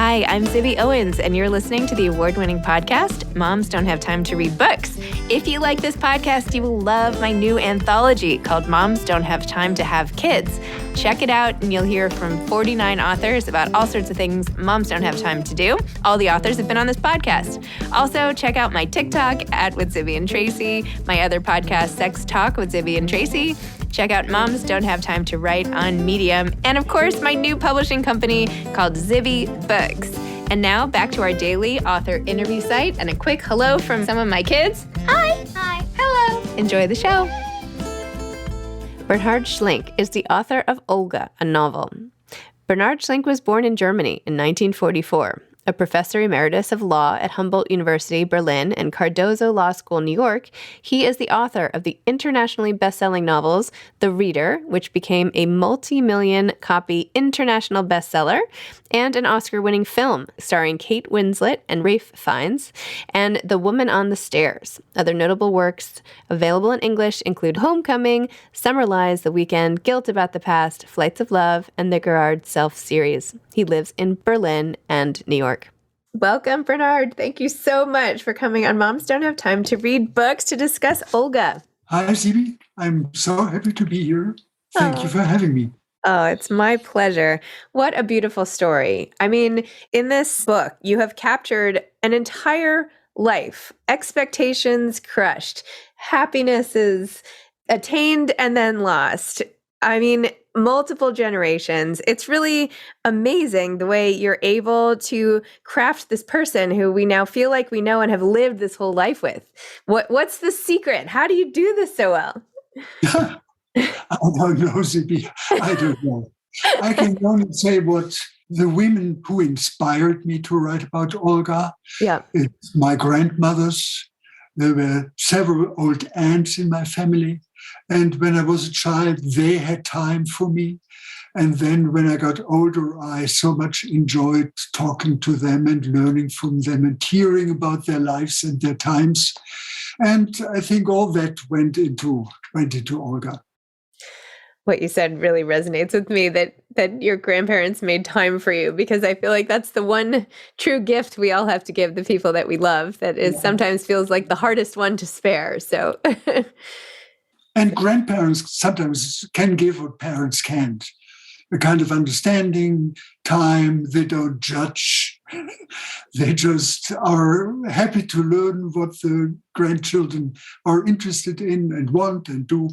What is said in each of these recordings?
Hi, I'm Zibby Owens, and you're listening to the award-winning podcast, Moms Don't Have Time to Read Books. If you like this podcast, you will love my new anthology called Moms Don't Have Time to Have Kids. Check it out, and you'll hear from 49 authors about all sorts of things moms don't have time to do. All the authors have been on this podcast. Also, check out my TikTok, @with Zibby and Tracy, my other podcast, Sex Talk with Zibby and Tracy. Check out Moms Don't Have Time to Write on Medium. And of course, my new publishing company called Zibby Books. And now back to our daily author interview site and a quick hello from some of my kids. Hi. Hi. Hello. Enjoy the show. Bernhard Schlink is the author of Olga, a novel. Bernhard Schlink was born in Germany in 1944. A professor emeritus of law at Humboldt University, Berlin, and Cardozo Law School, New York, he is the author of the internationally best-selling novels The Reader, which became a multi-million copy international bestseller, and an Oscar-winning film starring Kate Winslet and Ralph Fiennes, and The Woman on the Stairs. Other notable works available in English include Homecoming, Summer Lies, The Weekend, Guilt About the Past, Flights of Love, and the Gerard Self series. He lives in Berlin and New York. Welcome, Bernhard. Thank you so much for coming on Moms Don't Have Time to Read Books to discuss Olga. Hi, Zibby. I'm so happy to be here. Thank you for having me. Oh, it's my pleasure. What a beautiful story. I mean, in this book, you have captured an entire life, expectations crushed, happinesses attained and then lost. I mean, multiple generations. It's really amazing the way you're able to craft this person who we now feel like we know and have lived this whole life with. What's the secret? How do you do this so well? I don't know, Zibby. I don't know. I can only say what the women who inspired me to write about Olga. Yeah. It's my grandmothers. There were several old aunts in my family. And when I was a child, they had time for me. And then when I got older, I so much enjoyed talking to them and learning from them and hearing about their lives and their times. And I think all that went into Olga. What you said really resonates with me, that your grandparents made time for you, because I feel like that's the one true gift we all have to give the people that we love that is sometimes feels like the hardest one to spare. So, and grandparents sometimes can give what parents can't. A kind of understanding, time, they don't judge. They just are happy to learn what the grandchildren are interested in and want and do.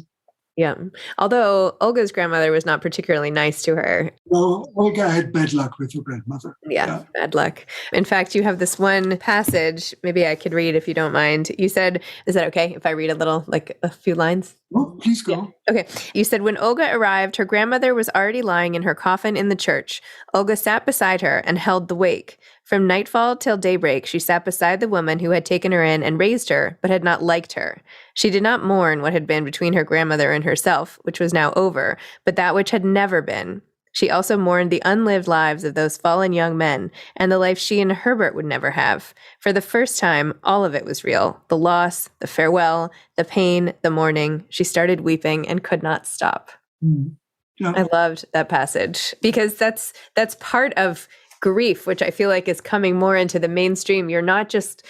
Yeah. Although Olga's grandmother was not particularly nice to her. Well, Olga had bad luck with her grandmother. Yeah, bad luck. In fact, you have this one passage, maybe I could read if you don't mind. You said, is that okay if I read a little, like a few lines? Oh, please go. Yeah. Okay. You said, when Olga arrived, her grandmother was already lying in her coffin in the church. Olga sat beside her and held the wake. From nightfall till daybreak, she sat beside the woman who had taken her in and raised her, but had not liked her. She did not mourn what had been between her grandmother and herself, which was now over, but that which had never been. She also mourned the unlived lives of those fallen young men, and the life she and Herbert would never have. For the first time, all of it was real. The loss, the farewell, the pain, the mourning. She started weeping and could not stop. Yeah. I loved that passage, because that's part of grief, which I feel like is coming more into the mainstream. You're not just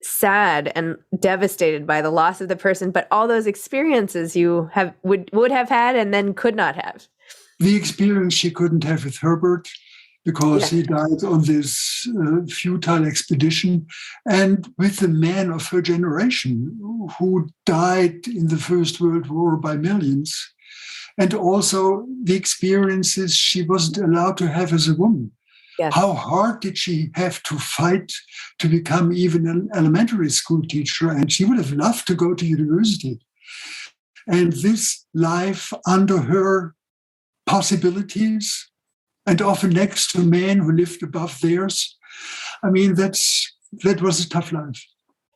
sad and devastated by the loss of the person, but all those experiences you would have had and then could not have. The experience she couldn't have with Herbert, because he died on this futile expedition, and with the men of her generation who died in the First World War by millions, and also the experiences she wasn't allowed to have as a woman. Yes. How hard did she have to fight to become even an elementary school teacher? And she would have loved to go to university. And this life under her possibilities, and often next to men who lived above theirs. I mean, that was a tough life.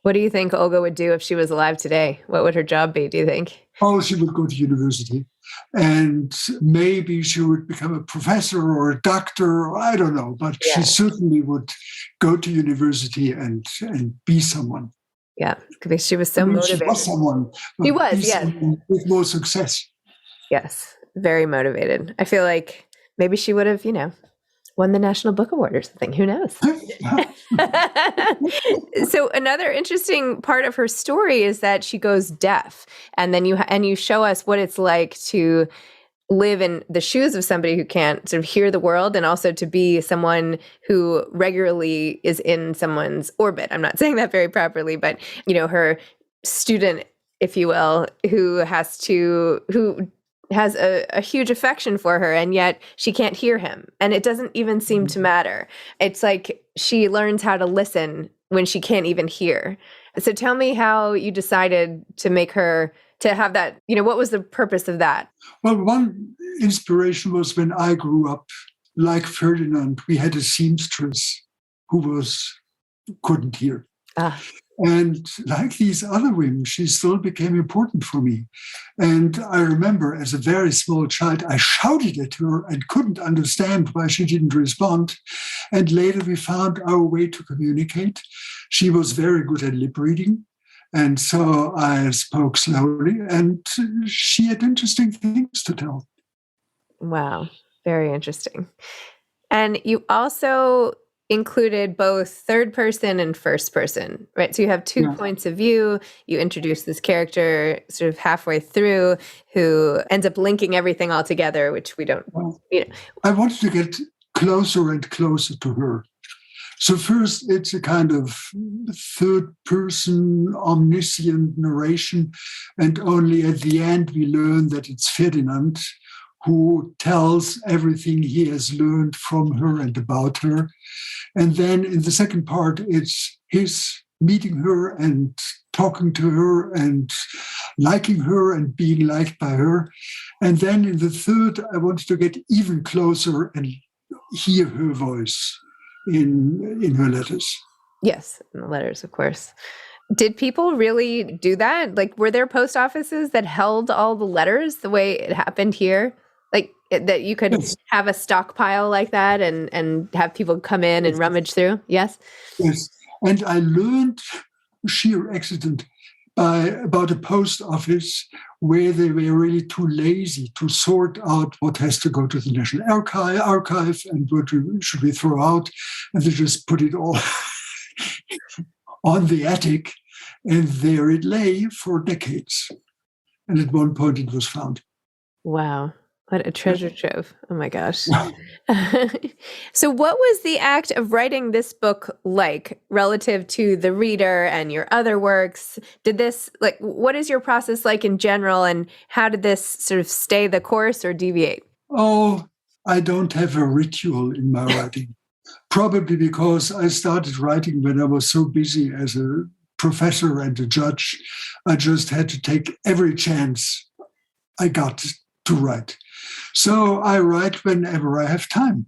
What do you think Olga would do if she was alive today? What would her job be, do you think? Oh, she would go to university. And maybe she would become a professor or a doctor, or I don't know. But she certainly would go to university and be someone. Yeah, because she was so motivated. She was someone. She was, yes. With more success. Yes, very motivated. I feel like maybe she would have, Won the National Book Award or something. Who knows? So another interesting part of her story is that she goes deaf, and then you show us what it's like to live in the shoes of somebody who can't sort of hear the world, and also to be someone who regularly is in someone's orbit. I'm not saying that very properly, but her student, if you will, who has a huge affection for her, and yet she can't hear him. And it doesn't even seem to matter. It's like she learns how to listen when she can't even hear. So tell me how you decided to make her, to have that, what was the purpose of that? Well, one inspiration was when I grew up, like Ferdinand, we had a seamstress who couldn't hear. Ah. And like these other women, she still became important for me. And I remember as a very small child, I shouted at her and couldn't understand why she didn't respond. And later we found our way to communicate. She was very good at lip reading. And so I spoke slowly, and she had interesting things to tell. Wow. Very interesting. And you also included both third person and first person, right? So you have two points of view. You introduce this character sort of halfway through who ends up linking everything all together, which we don't, I wanted to get closer and closer to her. So first, it's a kind of third person omniscient narration. And only at the end, we learn that it's Ferdinand who tells everything he has learned from her and about her. And then in the second part, it's his meeting her and talking to her and liking her and being liked by her. And then in the third, I wanted to get even closer and hear her voice in her letters. Yes, in the letters, of course. Did people really do that? Like, were there post offices that held all the letters the way it happened here? Like, that you could have a stockpile like that and have people come in and rummage through? Yes? Yes. And I learned sheer accident about a post office where they were really too lazy to sort out what has to go to the National Archive and what should we throw out. And they just put it all on the attic, and there it lay for decades. And at one point it was found. Wow. What a treasure trove. Oh my gosh. So what was the act of writing this book like relative to the reader and your other works? What is your process like in general, and how did this sort of stay the course or deviate? Oh, I don't have a ritual in my writing. Probably because I started writing when I was so busy as a professor and a judge. I just had to take every chance I got to write. So I write whenever I have time.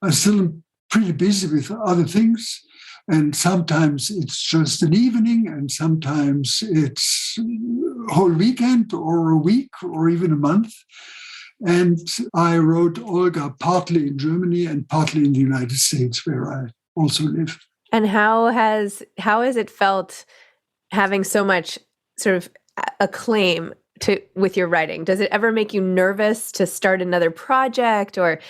I'm still pretty busy with other things. And sometimes it's just an evening, and sometimes it's a whole weekend or a week or even a month. And I wrote Olga partly in Germany and partly in the United States, where I also live. And how has it felt having so much sort of acclaim with your writing? Does it ever make you nervous to start another project, or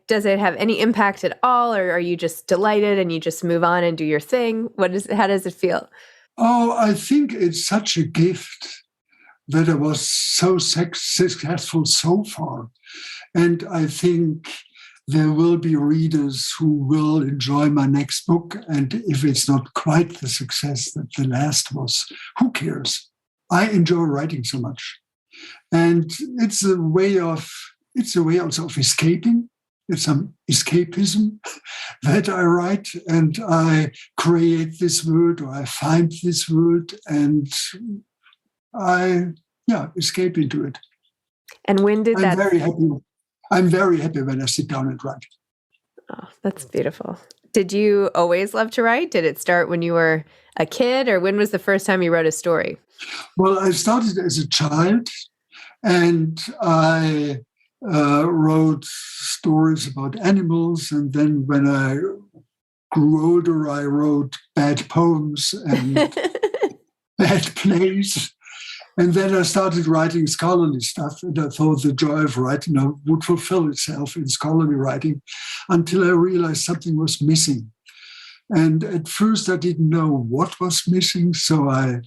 does it have any impact at all, or are you just delighted and you just move on and do your thing? How does it feel? Oh, I think it's such a gift that I was so successful so far. And I think there will be readers who will enjoy my next book. And if it's not quite the success that the last was, who cares? I enjoy writing so much. And it's a way also of escaping. It's some escapism that I write, and I create this word, or I find this word, and I escape into it. And when did that? I'm very happy when I sit down and write. Oh, that's beautiful. Did you always love to write? Did it start when you were a kid, or when was the first time you wrote a story? Well, I started as a child, and I wrote stories about animals. And then when I grew older, I wrote bad poems and bad plays. And then I started writing scholarly stuff, and I thought the joy of writing would fulfill itself in scholarly writing until I realized something was missing. And at first I didn't know what was missing, so I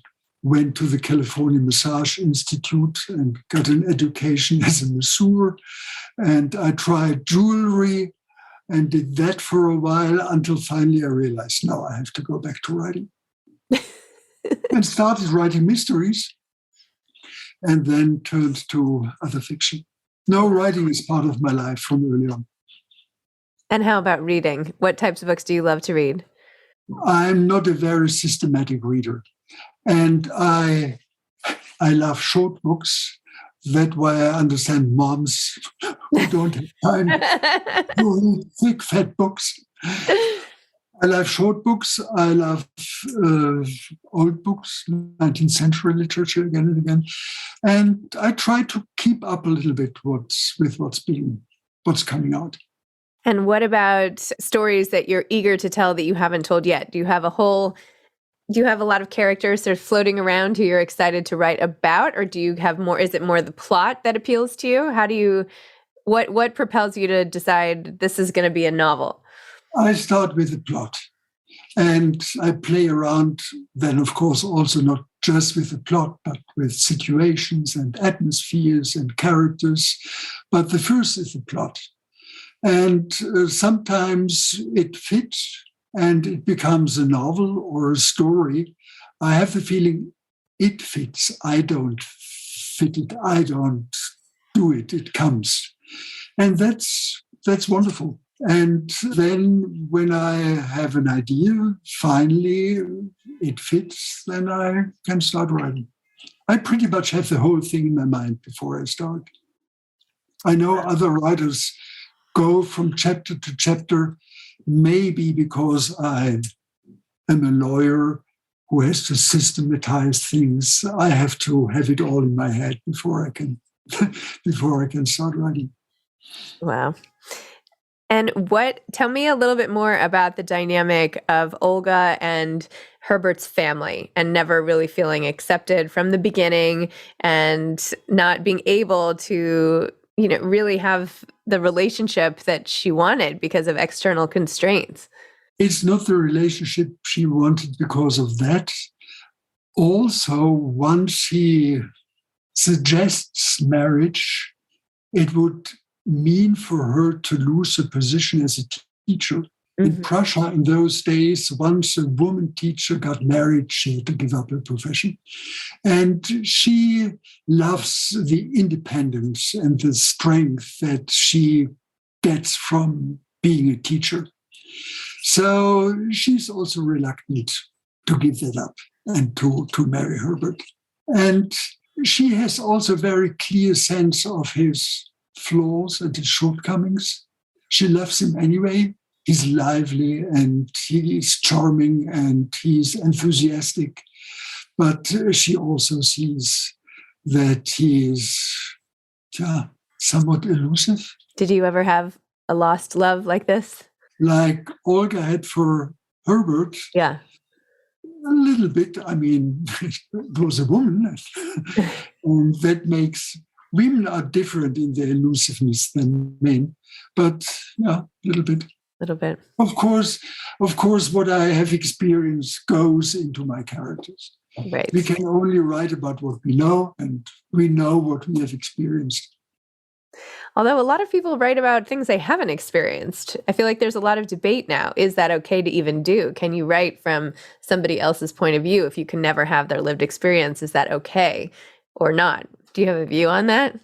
went to the California Massage Institute and got an education as a masseur. And I tried jewelry and did that for a while until finally I realized, no, I have to go back to writing. And started writing mysteries and then turned to other fiction. No, writing is part of my life from early on. And how about reading? What types of books do you love to read? I'm not a very systematic reader. And I love short books. That's why I understand moms who don't have time to read thick, fat books. I love short books. I love old books, 19th century literature again and again. And I try to keep up a little bit what's coming out. And what about stories that you're eager to tell that you haven't told yet? Do you have a lot of characters that are floating around who you're excited to write about? Or do you have more, is it more the plot that appeals to you? What propels you to decide this is going to be a novel? I start with the plot and I play around then, of course, also not just with the plot, but with situations and atmospheres and characters. But the first is the plot. And sometimes it fits and it becomes a novel or a story. I have the feeling it fits. I don't fit it. I don't do it. It comes. And that's wonderful. And then when I have an idea, finally it fits, then I can start writing. I pretty much have the whole thing in my mind before I start. I know other writers go from chapter to chapter, maybe because I am a lawyer who has to systematize things. I have to have it all in my head before I can start writing. Wow. And tell me a little bit more about the dynamic of Olga and Herbert's family and never really feeling accepted from the beginning and not being able to, really have the relationship that she wanted because of external constraints. It's not the relationship she wanted because of that. Also, once he suggests marriage, it would mean for her to lose her position as a teacher. Mm-hmm. In Prussia in those days, once a woman teacher got married, she had to give up her profession. And she loves the independence and the strength that she gets from being a teacher. So she's also reluctant to give that up and to marry Herbert. And she has also a very clear sense of his flaws and his shortcomings. She loves him anyway. He's lively and he's charming and he's enthusiastic. But she also sees that he is somewhat elusive. Did you ever have a lost love like this? Like Olga had for Herbert. Yeah. A little bit. I mean, there was a woman. And that makes... Women are different in their elusiveness than men, but a little bit. Of course, what I have experienced goes into my characters. Right. We can only write about what we know, and we know what we have experienced. Although a lot of people write about things they haven't experienced. I feel like there's a lot of debate now. Is that okay to even do? Can you write from somebody else's point of view if you can never have their lived experience? Is that okay or not? Do you have a view on that?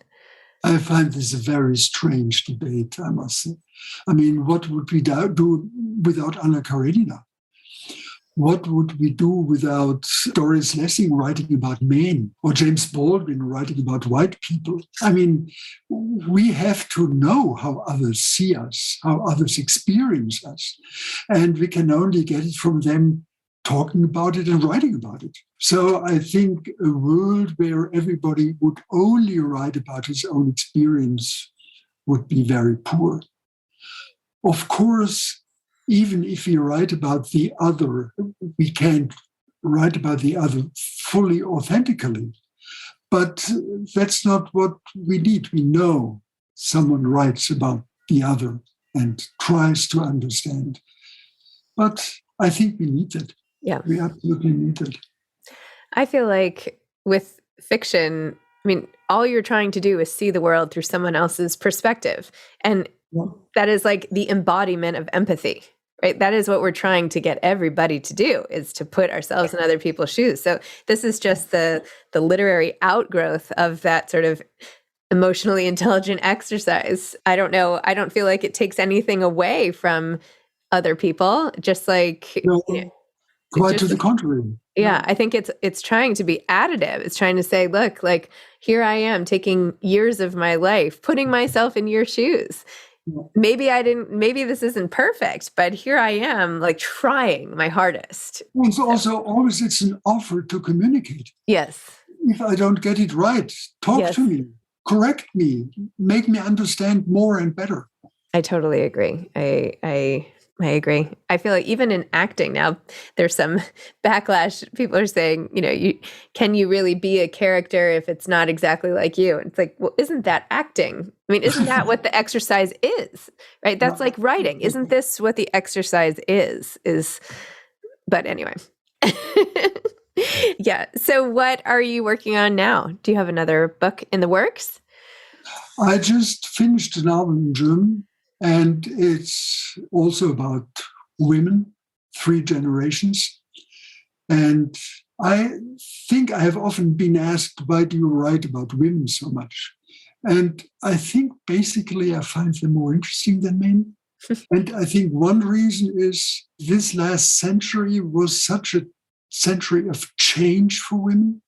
I find this a very strange debate, I must say. I mean, what would we do without Anna Karenina? What would we do without Doris Lessing writing about men or James Baldwin writing about white people? I mean, we have to know how others see us, how others experience us. And we can only get it from them talking about it and writing about it. So I think a world where everybody would only write about his own experience would be very poor. Of course, even if we write about the other, we can't write about the other fully authentically. But that's not what we need. We know someone writes about the other and tries to understand. But I think we need that. Yeah. We absolutely need that. I feel like with fiction, I mean, all you're trying to do is see the world through someone else's perspective. And that is like the embodiment of empathy, right? That is what we're trying to get everybody to do, is to put ourselves in other people's shoes. So this is just the literary outgrowth of that sort of emotionally intelligent exercise. I don't know. I don't feel like it takes anything away from other people, just like No, quite just to the contrary. yeah, I think it's trying to be additive. It's trying to say, look, like here I am taking years of my life, putting myself in your shoes. Maybe this isn't perfect, but here I am, like trying my hardest. It's also always, it's an offer to communicate. Yes. If I don't get it right, talk to me, correct me, make me understand more and better. I totally agree. I agree. I feel like even in acting now, there's some backlash. People are saying, can you really be a character if it's not exactly like you? And it's like, well, isn't that acting? I mean, isn't that what the exercise is, right? That's like writing. Isn't this what the exercise is, but anyway. Yeah. So what are you working on now? Do you have another book in the works? I just finished a novel in German, and it's also about women, 3 generations. And I think I have often been asked, why do you write about women so much? And I think basically I find them more interesting than men. And I think one reason is this last century was such a century of change for women.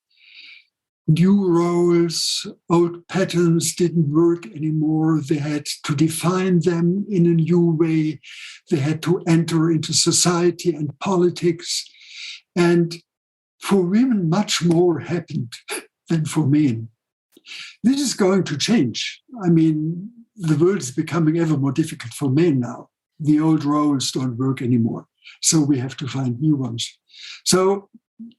New roles, old patterns didn't work anymore. They had to define them in a new way. They had to enter into society and politics. And for women, much more happened than for men. This is going to change. I mean, the world is becoming ever more difficult for men now. The old roles don't work anymore. So we have to find new ones. So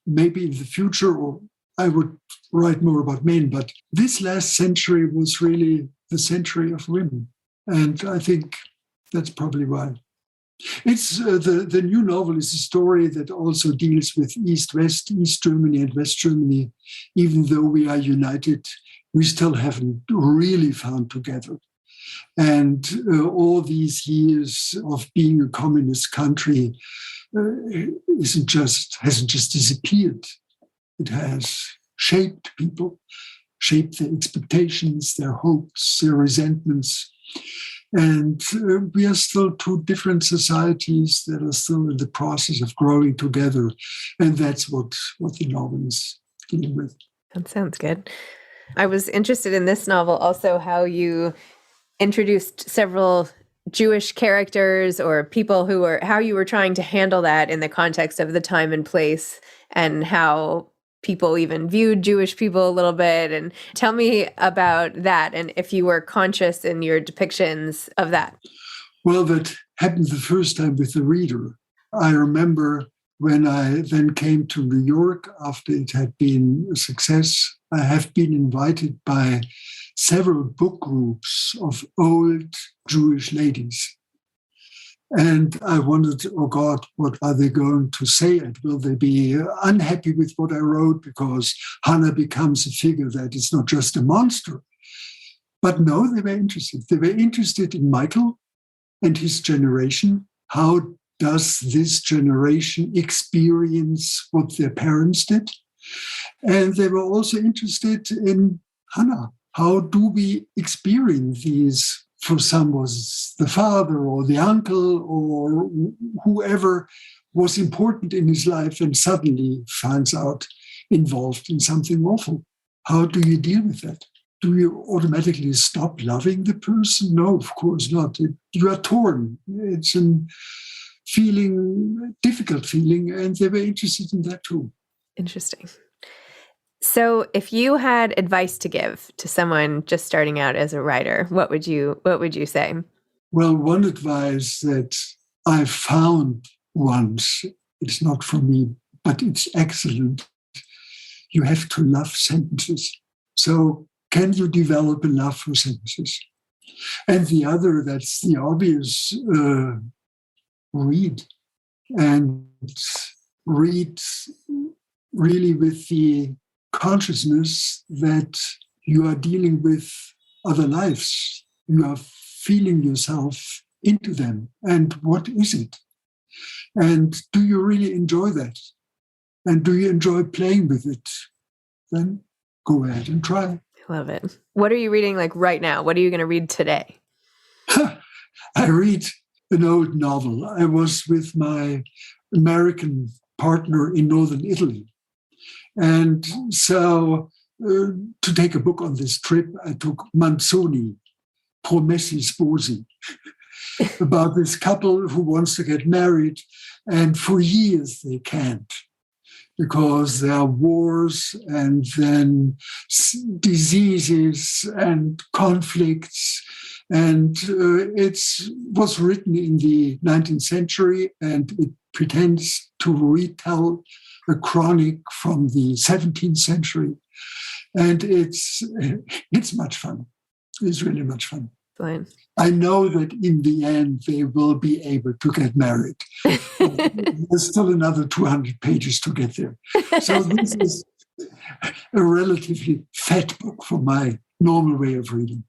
maybe in the future, or I would write more about men, but this last century was really the century of women. And I think that's probably why. It's the new novel is a story that also deals with East-West, East Germany and West Germany. Even though we are united, we still haven't really found together. And all these years of being a communist country hasn't just disappeared. It has shaped people, shaped their expectations, their hopes, their resentments. And we are still 2 different societies that are still in the process of growing together. And that's what the novel is dealing with. That sounds good. I was interested in this novel also how you introduced several Jewish characters or people how you were trying to handle that in the context of the time and place, and how people even viewed Jewish people a little bit. And tell me about that, and if you were conscious in your depictions of that. Well, that happened the first time with the reader. I remember when I then came to New York after it had been a success, I have been invited by several book groups of old Jewish ladies. And I wondered, oh God, what are they going to say? And will they be unhappy with what I wrote because Hannah becomes a figure that is not just a monster? But no, they were interested. They were interested in Michael and his generation. How does this generation experience what their parents did? And they were also interested in Hannah. How do we experience these? For some was the father or the uncle or whoever was important in his life and suddenly finds out involved in something awful. How do you deal with that? Do you automatically stop loving the person? No, of course not. You are torn. It's a difficult feeling, and they were interested in that too. Interesting. So if you had advice to give to someone just starting out as a writer, what would you say? Well, one advice that I found once, it's not from me, but it's excellent. You have to love sentences. So can you develop a love for sentences? And the other, that's the obvious, read. And read really with the consciousness that you are dealing with other lives. You are feeling yourself into them. And what is it? And do you really enjoy that? And do you enjoy playing with it? Then go ahead and try. Love it. What are you reading like right now? What are you going to read today? I read an old novel. I was with my American partner in northern Italy. And so to take a book on this trip, I took Manzoni, Promessi Sposi, about this couple who wants to get married, and for years they can't, because there are wars and then diseases and conflicts. And it was written in the 19th century, and it pretends to retell a chronic from the 17th century. And it's much fun. It's really much fun. Fine. I know that in the end they will be able to get married. There's still another 200 pages to get there. So this is a relatively fat book for my normal way of reading.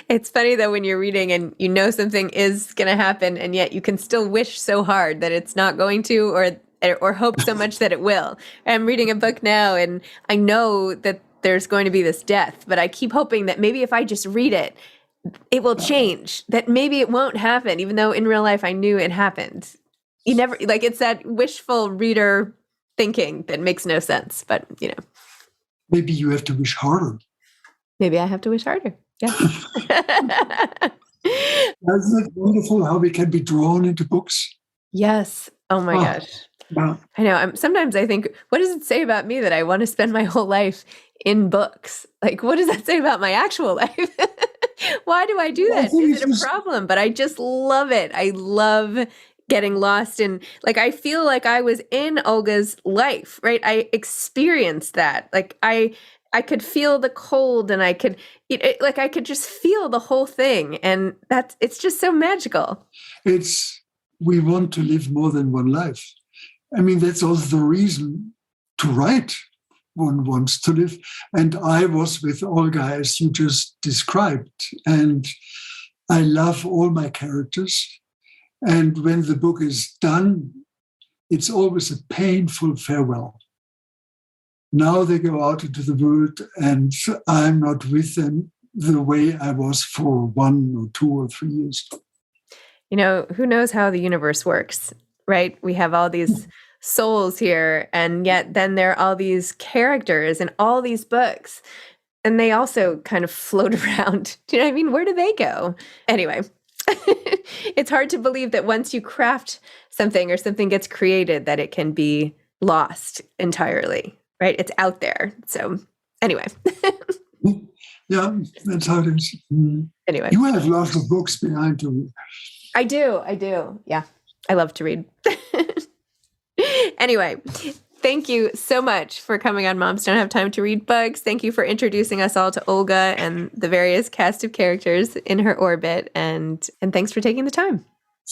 It's funny though when you're reading and you know something is going to happen, and yet you can still wish so hard that it's not going to, or hope so much that it will. I'm reading a book now, and I know that there's going to be this death, but I keep hoping that maybe if I just read it, it will change, that maybe it won't happen, even though in real life I knew it happened. You never, like, it's that wishful reader thinking that makes no sense, but you know. Maybe you have to wish harder. Maybe I have to wish harder. Yeah. Isn't it wonderful how we can be drawn into books? Yes. Oh my gosh. Wow. I know. Sometimes I think, what does it say about me that I want to spend my whole life in books? Like, what does that say about my actual life? Why do I do that? Is it a problem? But I just love it. I love getting lost in, like, I feel like I was in Olga's life, right? I experienced that. Like, I could feel the cold, and I could, I could just feel the whole thing. And it's just so magical. We want to live more than one life. I mean, that's also the reason to write. One wants to live. And I was with Olga, as you just described. And I love all my characters. And when the book is done, it's always a painful farewell. Now they go out into the world, and I'm not with them the way I was for 1 or 2 or 3 years. You know, who knows how the universe works, right? We have all these souls here, and yet then there are all these characters in all these books, and they also kind of float around. Do you know what I mean? Where do they go? Anyway, it's hard to believe that once you craft something or something gets created, that it can be lost entirely, right? It's out there. So anyway. Yeah, that's how it is. Anyway. You have lots of books behind you. I do. Yeah. I love to read. Anyway, thank you so much for coming on Moms Don't Have Time to Read Books. Thank you for introducing us all to Olga and the various cast of characters in her orbit. And thanks for taking the time.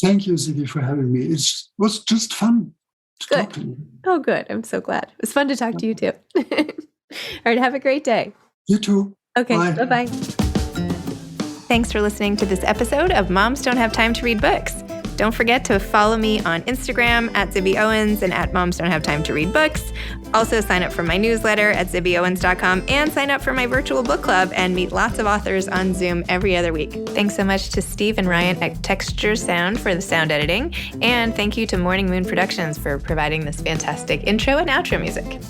Thank you, Zibby, for having me. It was just fun to talk to you. Oh, good. I'm so glad. It was fun to talk to you too. All right. Have a great day. You too. Okay. Bye. Bye-bye. Thanks for listening to this episode of Moms Don't Have Time to Read Books. Don't forget to follow me on Instagram at Zibby Owens and at Moms Don't Have Time to Read Books. Also sign up for my newsletter at zibbyowens.com and sign up for my virtual book club and meet lots of authors on Zoom every other week. Thanks so much to Steve and Ryan at Texture Sound for the sound editing. And thank you to Morning Moon Productions for providing this fantastic intro and outro music.